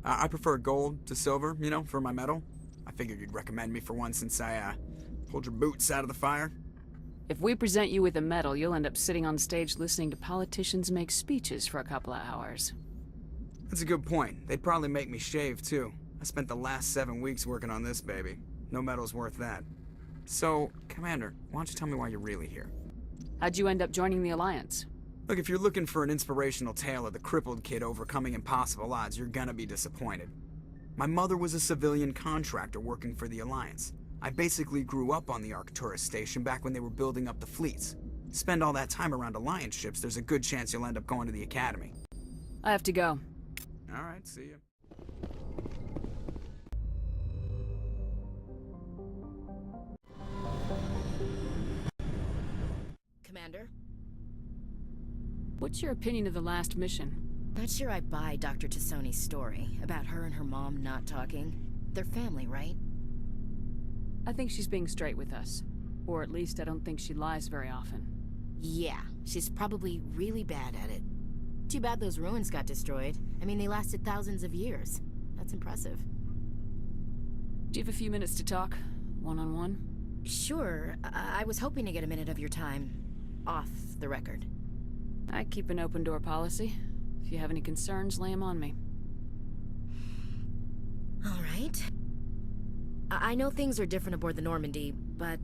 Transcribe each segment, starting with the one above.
I prefer gold to silver, you know, for my medal. I figured you'd recommend me for one since I pulled your boots out of the fire. If we present you with a medal, you'll end up sitting on stage listening to politicians make speeches for a couple of hours. That's a good point. They'd probably make me shave, too. I spent the last 7 weeks working on this baby. No medal's worth that. So, Commander, why don't you tell me why you're really here? How'd you end up joining the Alliance? Look, if you're looking for an inspirational tale of the crippled kid overcoming impossible odds, you're gonna be disappointed. My mother was a civilian contractor working for the Alliance. I basically grew up on the Arcturus station back when they were building up the fleets. Spend all that time around Alliance ships, there's a good chance you'll end up going to the Academy. I have to go. Alright, see ya. Commander? What's your opinion of the last mission? Not sure I buy Dr. Tassoni's story about her and her mom not talking. They're family, right? I think she's being straight with us. Or at least I don't think she lies very often. Yeah, she's probably really bad at it. Too bad those ruins got destroyed. I mean, they lasted thousands of years. That's impressive. Do you have a few minutes to talk? One-on-one? Sure. I was hoping to get a minute of your time off the record. I keep an open door policy. If you have any concerns, lay them on me. All right. I know things are different aboard the Normandy, but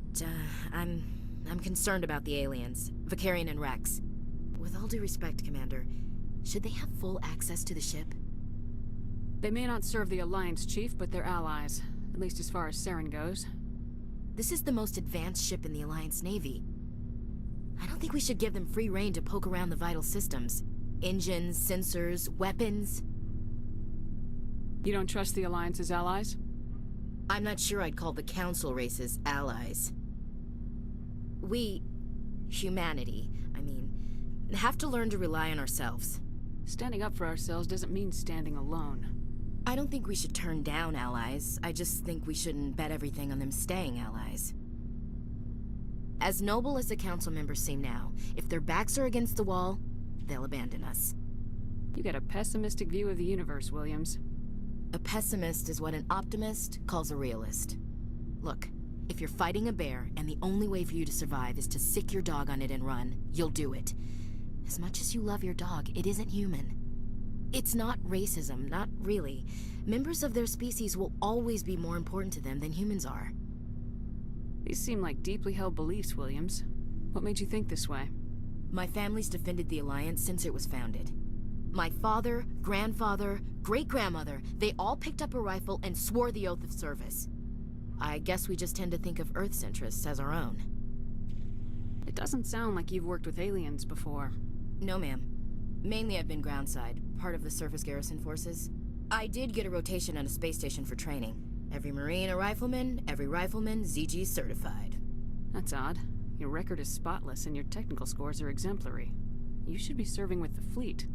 I'm concerned about the aliens, Vicarian and Rex. With all due respect, Commander, should they have full access to the ship? They may not serve the Alliance, Chief, but they're allies. At least as far as Saren goes. This is the most advanced ship in the Alliance Navy. I don't think we should give them free rein to poke around the vital systems. Engines, sensors, weapons. You don't trust the Alliance's allies? I'm not sure I'd call the Council races allies. We, humanity, I mean, have to learn to rely on ourselves. Standing up for ourselves doesn't mean standing alone. I don't think we should turn down allies. I just think we shouldn't bet everything on them staying allies. As noble as the Council members seem now, if their backs are against the wall, they'll abandon us. You got a pessimistic view of the universe, Williams. A pessimist is what an optimist calls a realist. Look, if you're fighting a bear and the only way for you to survive is to sick your dog on it and run, you'll do it. As much as you love your dog, it isn't human. It's not racism, not really. Members of their species will always be more important to them than humans are. These seem like deeply held beliefs, Williams. What made you think this way? My family's defended the Alliance since it was founded. My father, grandfather, great-grandmother, they all picked up a rifle and swore the oath of service. I guess we just tend to think of Earth's interests as our own. It doesn't sound like you've worked with aliens before. No, ma'am. Mainly I've been groundside, part of the surface garrison forces. I did get a rotation on a space station for training. Every Marine a rifleman, every rifleman ZG certified. That's odd. Your record is spotless and your technical scores are exemplary. You should be serving with the fleet.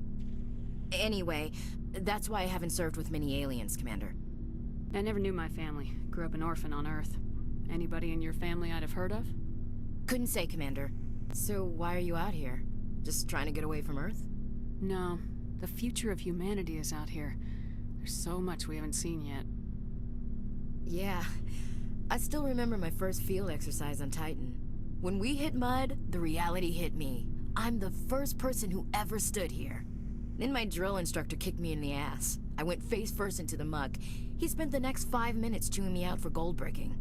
Anyway, that's why I haven't served with many aliens, Commander. I never knew my family. Grew up an orphan on Earth. Anybody in your family I'd have heard of? Couldn't say, Commander. So why are you out here? Just trying to get away from Earth? No. The future of humanity is out here. There's so much we haven't seen yet. Yeah. I still remember my first field exercise on Titan. When we hit mud, the reality hit me. I'm the first person who ever stood here. Then my drill instructor kicked me in the ass. I went face first into the muck. He spent the next 5 minutes chewing me out for gold breaking.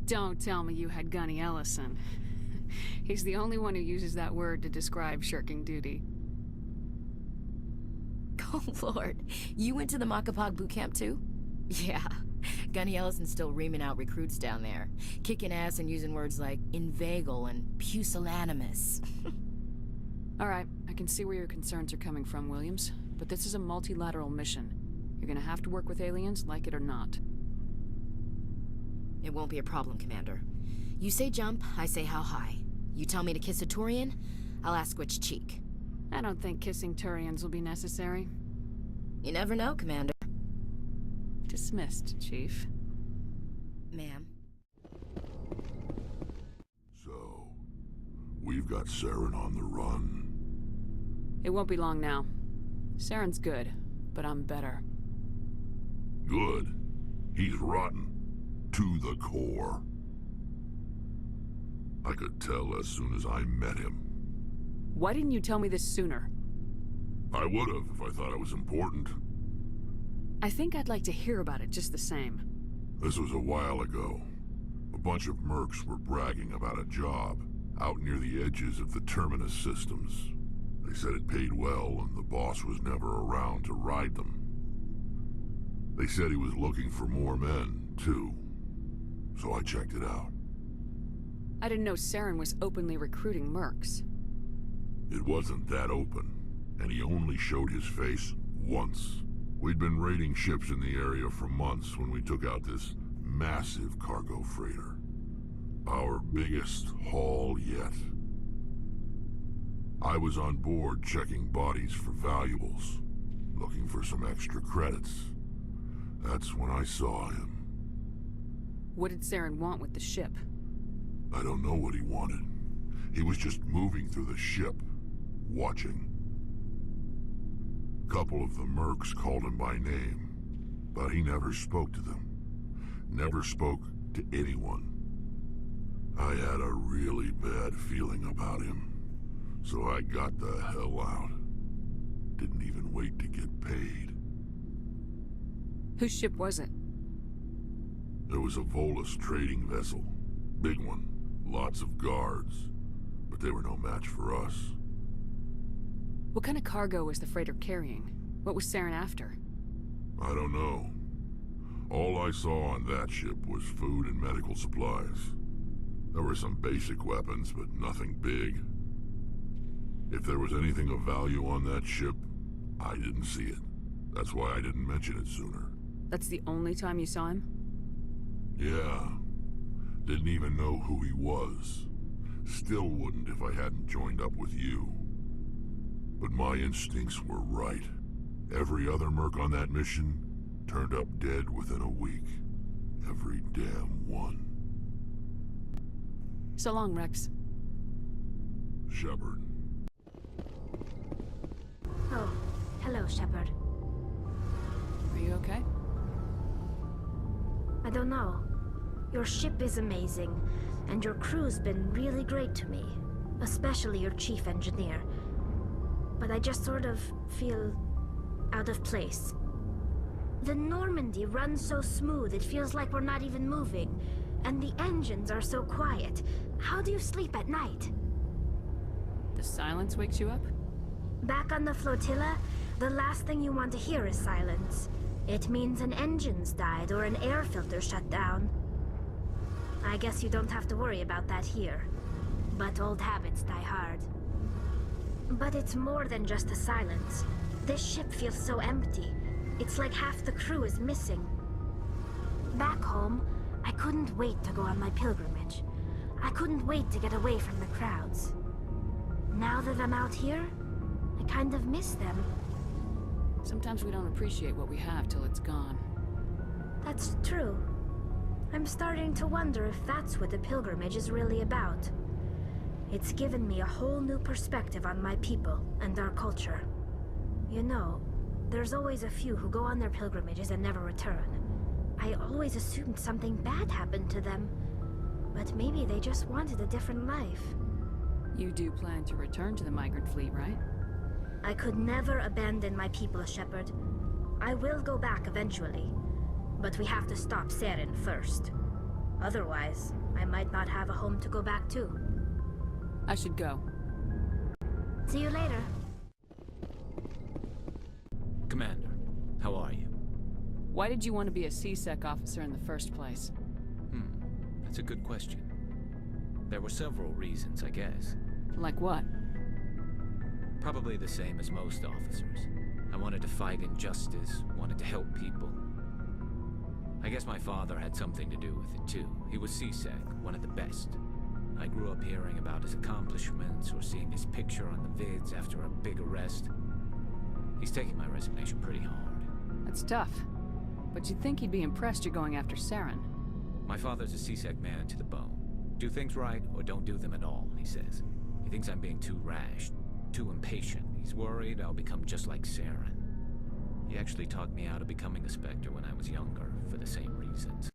Don't tell me you had Gunny Ellison. He's the only one who uses that word to describe shirking duty. Oh, Lord. You went to the Macapag boot camp, too? Yeah. Gunny Ellison's still reaming out recruits down there. Kicking ass and using words like inveigle and pusillanimous. All right, I can see where your concerns are coming from, Williams. But this is a multilateral mission. You're gonna have to work with aliens, like it or not. It won't be a problem, Commander. You say jump, I say how high. You tell me to kiss a Turian, I'll ask which cheek. I don't think kissing Turians will be necessary. You never know, Commander. Dismissed, Chief. Ma'am. So, we've got Saren on the run. It won't be long now. Saren's good, but I'm better. Good. He's rotten. To the core. I could tell as soon as I met him. Why didn't you tell me this sooner? I would've if I thought it was important. I think I'd like to hear about it just the same. This was a while ago. A bunch of mercs were bragging about a job out near the edges of the Terminus systems. They said it paid well and the boss was never around to ride them. They said he was looking for more men, too. So I checked it out. I didn't know Saren was openly recruiting mercs. It wasn't that open, and he only showed his face once. We'd been raiding ships in the area for months when we took out this massive cargo freighter. Our biggest haul yet. I was on board checking bodies for valuables, looking for some extra credits. That's when I saw him. What did Saren want with the ship? I don't know what he wanted. He was just moving through the ship, watching. A couple of the mercs called him by name, but he never spoke to them. Never spoke to anyone. I had a really bad feeling about him, so I got the hell out. Didn't even wait to get paid. Whose ship was it? There was a Volus trading vessel. Big one. Lots of guards. But they were no match for us. What kind of cargo was the freighter carrying? What was Saren after? I don't know. All I saw on that ship was food and medical supplies. There were some basic weapons, but nothing big. If there was anything of value on that ship, I didn't see it. That's why I didn't mention it sooner. That's the only time you saw him? Yeah. Didn't even know who he was. Still wouldn't if I hadn't joined up with you. But my instincts were right. Every other merc on that mission turned up dead within a week. Every damn one. So long, Rex. Shepard. Oh, hello, Shepard. Are you okay? I don't know. Your ship is amazing, and your crew's been really great to me. Especially your chief engineer. But I just sort of feel out of place. The Normandy runs so smooth it feels like we're not even moving. And the engines are so quiet. How do you sleep at night? The silence wakes you up? Back on the flotilla, the last thing you want to hear is silence. It means an engine's died or an air filter shut down. I guess you don't have to worry about that here. But old habits die hard. But it's more than just the silence. This ship feels so empty. It's like half the crew is missing. Back home, I couldn't wait to go on my pilgrimage. I couldn't wait to get away from the crowds. Now that I'm out here, I kind of miss them. Sometimes we don't appreciate what we have till it's gone. That's true. I'm starting to wonder if that's what the pilgrimage is really about. It's given me a whole new perspective on my people and our culture. You know, there's always a few who go on their pilgrimages and never return. I always assumed something bad happened to them. But maybe they just wanted a different life. You do plan to return to the migrant fleet, right? I could never abandon my people, Shepard. I will go back eventually. But we have to stop Saren first. Otherwise, I might not have a home to go back to. I should go. See you later. Commander, how are you? Why did you want to be a C-Sec officer in the first place? That's a good question. There were several reasons, I guess. Like what? Probably the same as most officers. I wanted to fight injustice, wanted to help people. I guess my father had something to do with it too. He was C-Sec, one of the best. I grew up hearing about his accomplishments or seeing his picture on the vids after a big arrest. He's taking my resignation pretty hard. That's tough. But you'd think he'd be impressed you're going after Saren. My father's a C-Sec man to the bone. Do things right or don't do them at all, he says. He thinks I'm being too rash, too impatient. He's worried I'll become just like Saren. He actually talked me out of becoming a Spectre when I was younger.